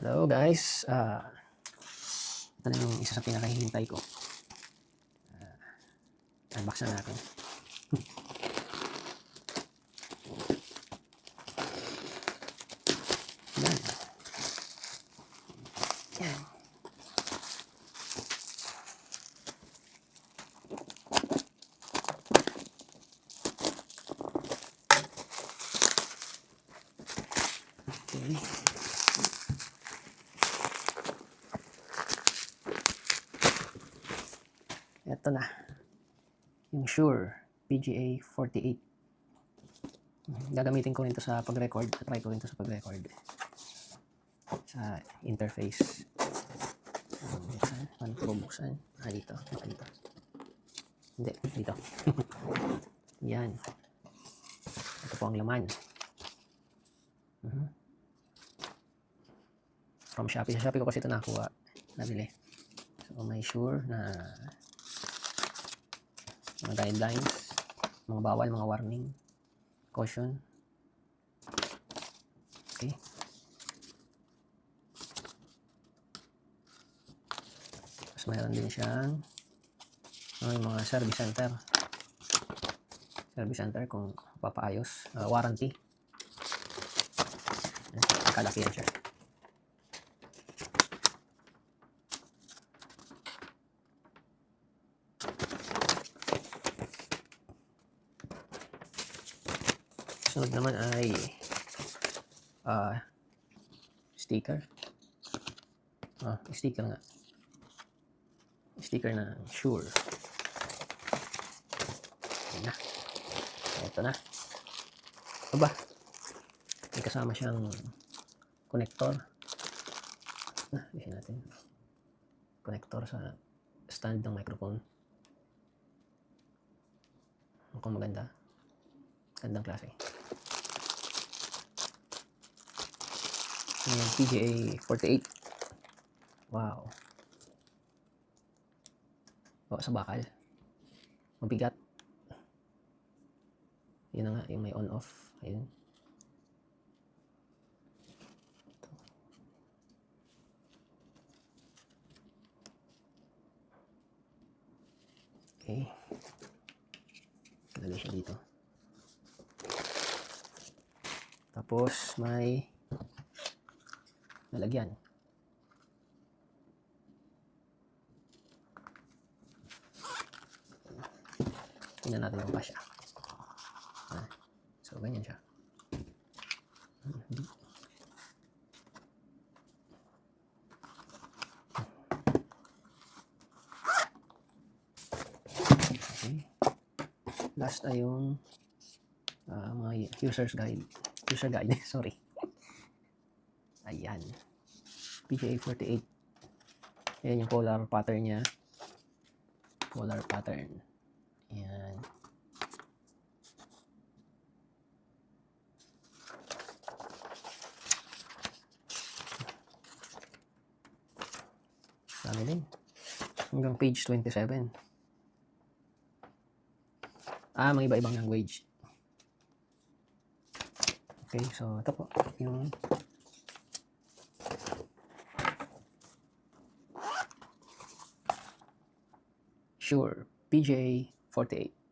Hello guys, ito na yung isa sa pinakahihintay ko. Unbox na natin. Yan. Yan. Okay. Ito na. Yung Shure PGA 48. Gagamitin ko rin ito sa pag-record. Try ko rin ito sa pag-record. Sa interface. Buksan. Paano ito bubuksan? Dito. Dito. Hindi. Dito. Yan. Ito po ang laman. From Shopee. Sa Shopee ko kasi ito nakuha. Nabili. So may Shure na mga guidelines, mga bawal, mga warning, caution. Okay. Tapos mayroon din siyang yung mga service center. Service center kung papaayos. Warranty. Kalaki yan siya. Sunod naman ay sticker. Sticker nga. Sticker na Shure. Ayan na. Ito na. Ito ba? May kasama siyang connector. Isin natin. Connector sa stand ng microphone. Mukhang maganda. Gandang klase. Ayan, PGA 48. Wow. Sa bakal. Mabigat. Yun na nga, yung may on-off. Ayun. Okay. Lagay siya dito. Tapos may lalagyan. Tingnan natin kung pa siya. So, ganyan siya. Okay. Last ay yung mga user guide, sorry. Ayan. PGA 48. Ayan yung polar pattern niya. Polar pattern. Ayan. Dami din. Hanggang page 27. Mga iba-ibang language. Okay, so ito po yung Shure PGA 48.